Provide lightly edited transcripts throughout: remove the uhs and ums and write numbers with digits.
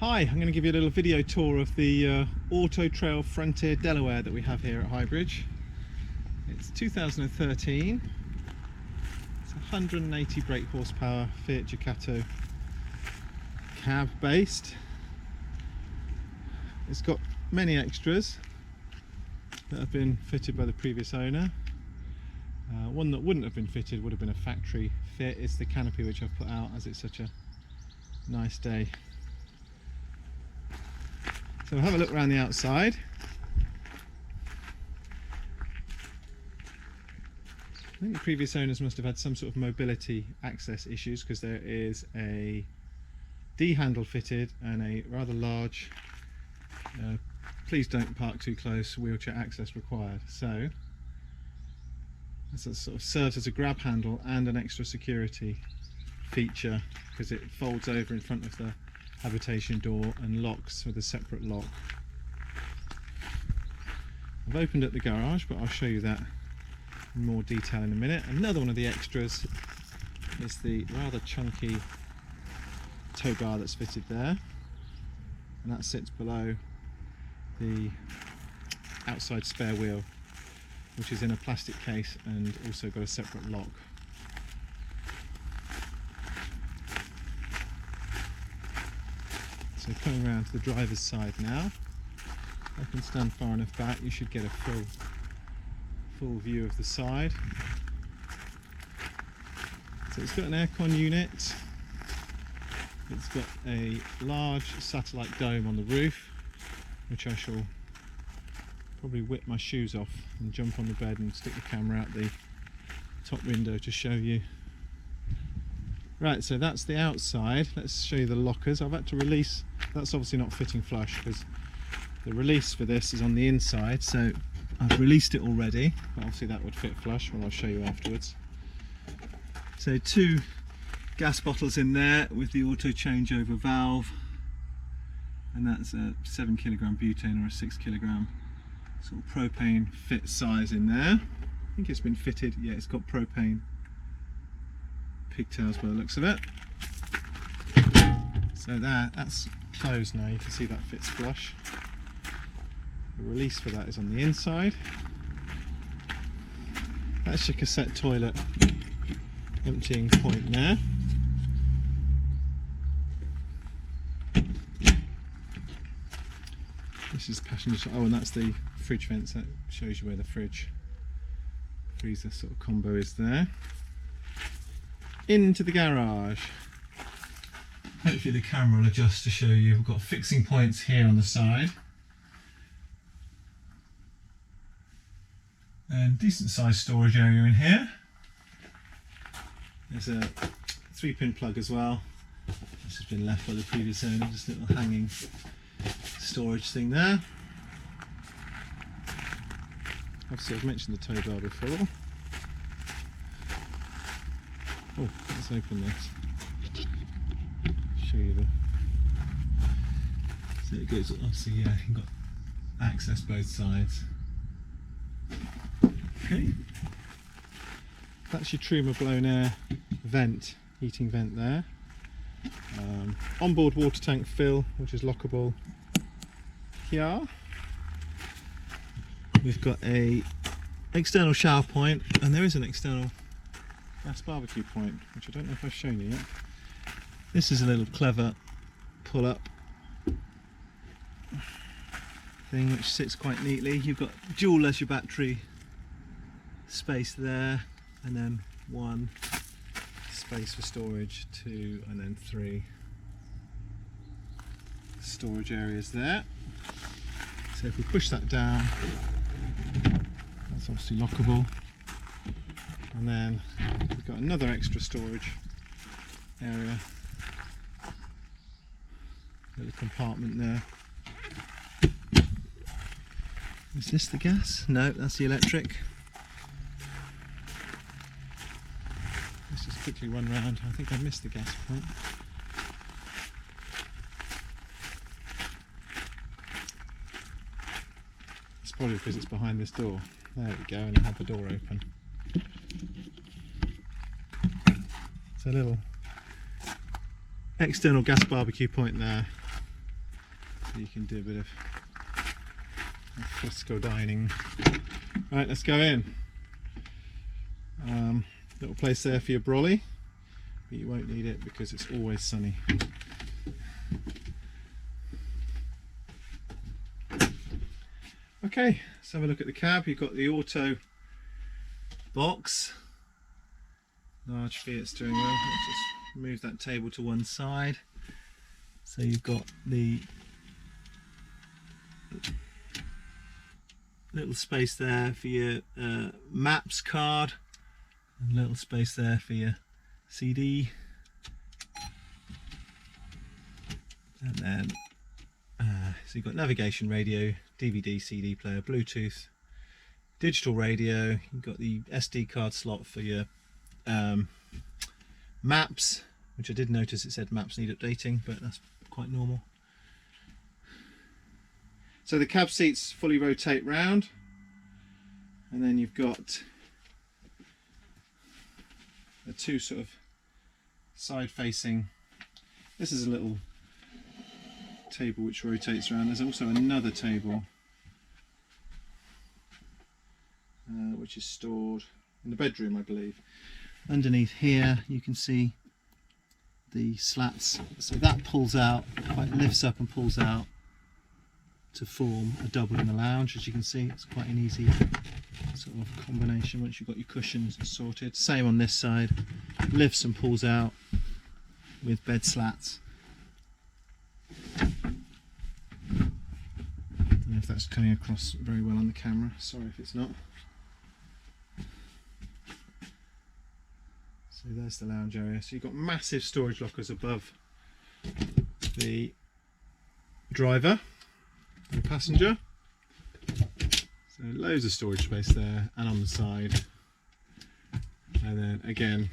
Hi, I'm going to give you a little video tour of the Auto-Trail Frontier Delaware that we have here at Highbridge. It's 2013. It's 180 brake horsepower Fiat Ducato cab based. It's got many extras that have been fitted by the previous owner. One that wouldn't have been fitted would have been a factory fit. It's the Canopy which I've put out as it's such a nice day. So we'll have a look around the outside. I think the previous owners must have had some sort of mobility access issues, because there is a D-handle fitted and a rather large please don't park too close wheelchair access required. So this sort of serves as a grab handle and an extra security feature, because it folds over in front of the habitation door and locks with a separate lock. I've opened up the garage, but I'll show you that in more detail in a minute. Another one of the extras is the rather chunky tow bar that's fitted there, and that sits below the outside spare wheel, which is in a plastic case and also got a separate lock. So coming around to the driver's side now, I can stand far enough back, you should get a full view of the side. So it's got an aircon unit, it's got a large satellite dome on the roof, which I shall probably whip my shoes off and jump on the bed and stick the camera out the top window to show you. Right, so that's the outside. Let's show you the lockers. I've had to release, that's obviously not fitting flush because the release for this is on the inside, so I've released it already, but obviously that would fit flush, well I'll show you afterwards. So 2 gas bottles in there with the auto changeover valve, and that's a 7 kilogram butane or a 6 kilogram sort of propane fit size in there. I think it's been fitted, yeah, it's got propane pigtails by the looks of it. So that's closed now, you can see that fits flush. The release for that is on the inside. That's your cassette toilet emptying point there. This is passenger, oh, and that's the fridge vents, that shows you where the fridge freezer sort of combo is there. Into the garage. Hopefully the camera will adjust to show you. We've got fixing points here on the side, and decent sized storage area in here. There's a 3-pin plug as well. This has been left by the previous owner, just a little hanging storage thing there. Obviously I've mentioned the tow bar before. Oh, let's open this. Show you the. So it goes, obviously, yeah, you've got access both sides. Okay. That's your Truma blown air vent, heating vent there. Onboard water tank fill, which is lockable here. We've got a external shower point, and there is an external gas barbecue point, which I don't know if I've shown you yet. This is a little clever pull-up thing which sits quite neatly. You've got dual leisure battery space there, and then 1 space for storage, 2 and then 3 storage areas there. So if we push that down, that's obviously lockable. And then we've got another extra storage area, little compartment there. Is this the gas? No, that's the electric. Let's just quickly run round. I think I missed the gas point. It's probably because it's behind this door. There we go, and I had the door open. It's a little external gas barbecue point there. You can do a bit of fresco dining. Right, let's go in. Little place there for your brolly, but you won't need it because it's always sunny. Okay, let's have a look at the cab. You've got the auto box, large Fiat steering wheel. Let's just move that table to one side. So you've got the little space there for your maps card, and a little space there for your CD, and then so you've got navigation, radio, DVD, CD player, Bluetooth, digital radio. You've got the SD card slot for your maps, which I did notice it said maps need updating, but that's quite normal. So the cab seats fully rotate round, and then you've got the two sort of side facing. This is a little table which rotates around. There's also another table which is stored in the bedroom, I believe. Underneath here you can see the slats, so that pulls out, quite lifts up and pulls out to form a double in the lounge. As you can see, it's quite an easy sort of combination once you've got your cushions sorted. Same on this side, lifts and pulls out with bed slats. I don't know if that's coming across very well on the camera, sorry if it's not. So there's the lounge area. So you've got massive storage lockers above the driver and passenger. So loads of storage space there and on the side. And then again,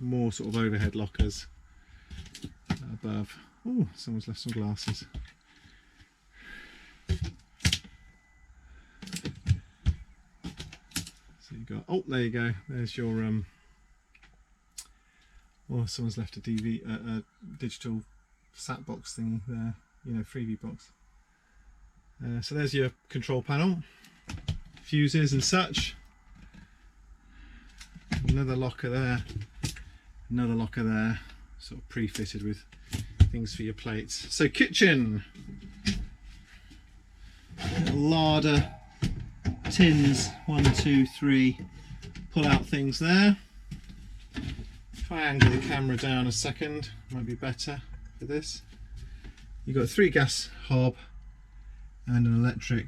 more sort of overhead lockers above. Oh, someone's left some glasses. So you got, oh, there you go. There's your well, someone's left a digital sat box thing there, you know, freebie box. So there's your control panel, fuses and such. Another locker there, another locker there, sort of pre-fitted with things for your plates. So kitchen, little larder, tins, 1, 2, 3, pull out things there. If I angle the camera down a second, might be better for this. You've got 3 gas hob and an electric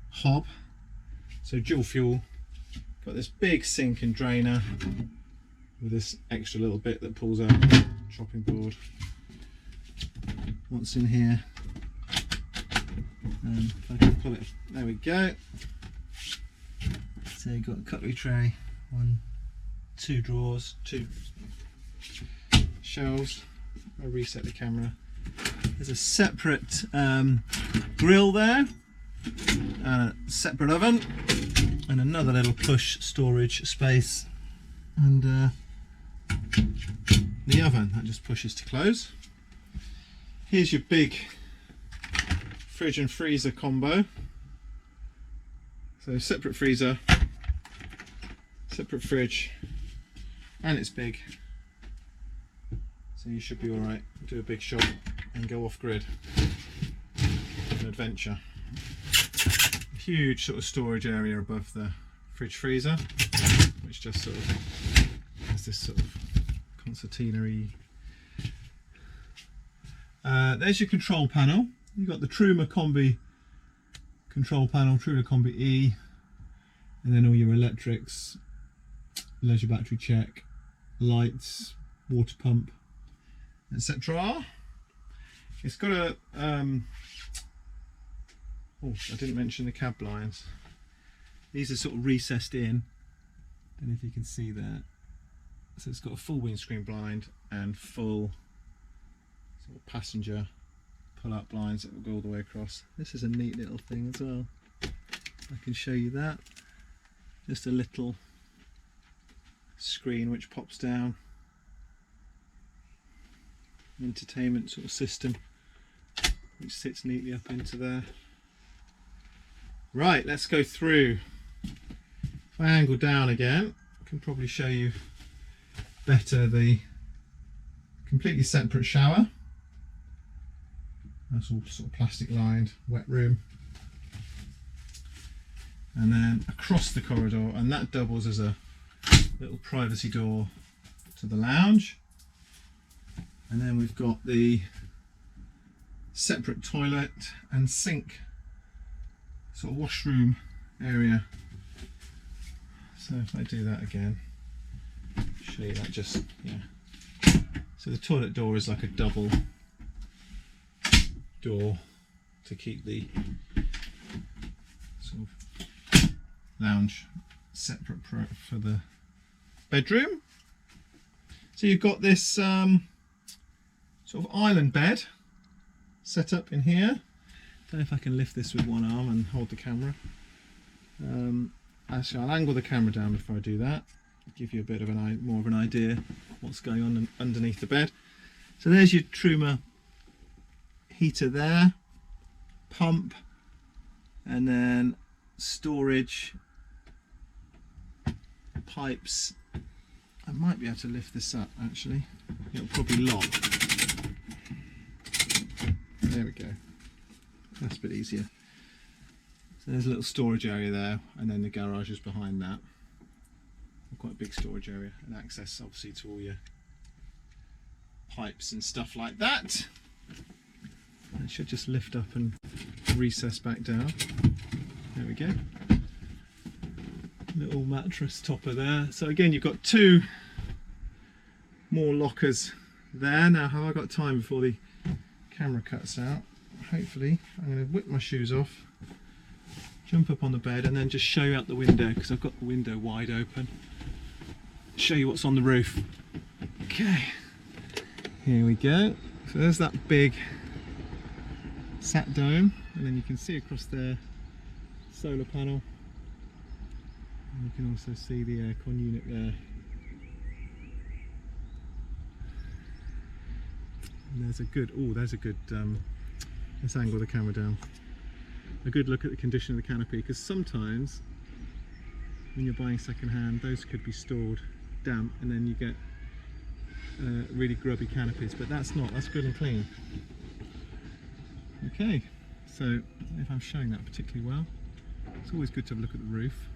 hob, so dual fuel. Got this big sink and drainer with this extra little bit that pulls out the chopping board. What's in here? If I can pull it, there we go. So you've got a cutlery tray, 1, 2 drawers, 2 shelves. I'll reset the camera. There's a separate grill there, and a separate oven, and another little push storage space, and the oven that just pushes to close. Here's your big fridge and freezer combo. So separate freezer, separate fridge, and it's big. So you should be alright. Do a big shop and go off grid. An adventure. A huge sort of storage area above the fridge freezer, which just sort of has this sort of concertina-y. There's your control panel. You've got the Truma Combi control panel, Truma Combi E, and then all your electrics, leisure battery check, lights, water pump, etc. It's got a oh, I didn't mention the cab blinds. These are sort of recessed in. Don't know if you can see that. So it's got a full windscreen blind and full sort of passenger pull-up blinds that will go all the way across. This is a neat little thing as well. I can show you that. Just a little screen which pops down. Entertainment sort of system which sits neatly up into there. Right, let's go through. If I angle down again, I can probably show you better the completely separate shower. That's all sort of plastic lined, wet room. And then across the corridor, and that doubles as a little privacy door to the lounge. And then we've got the separate toilet and sink sort of washroom area. So if I do that again, show you that just, yeah. So the toilet door is like a double door to keep the sort of lounge separate for the bedroom. So you've got this sort of island bed set up in here. Don't know if I can lift this with one arm and hold the camera. Actually, I'll angle the camera down before I do that. Give you a bit of more of an idea of what's going on underneath the bed. So there's your Truma heater there, pump, and then storage pipes. I might be able to lift this up actually. It'll probably lock. There we go. That's a bit easier. So there's a little storage area there, and then the garage is behind that. Quite a big storage area, and access obviously to all your pipes and stuff like that. It should just lift up and recess back down. There we go. Little mattress topper there. So again, you've got two more lockers there. Now, have I got time before the camera cuts out? Hopefully. I'm going to whip my shoes off, jump up on the bed, and then just show you out the window, because I've got the window wide open. Show you what's on the roof. Okay, here we go. So there's that big sat dome, and then you can see across there solar panel, and you can also see the aircon unit there. And there's a good, let's angle the camera down. A good look at the condition of the canopy, because sometimes when you're buying second hand, those could be stored damp, and then you get really grubby canopies, but that's good and clean. Okay, so I don't know if I'm showing that particularly well. It's always good to have a look at the roof.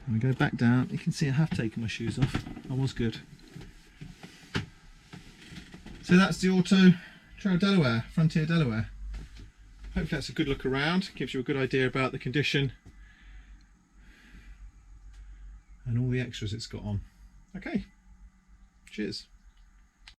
And we go back down, you can see I have taken my shoes off. I was good. So that's the Auto-Trail Delaware, Frontier Delaware. Hopefully that's a good look around, gives you a good idea about the condition and all the extras it's got on. Okay, cheers.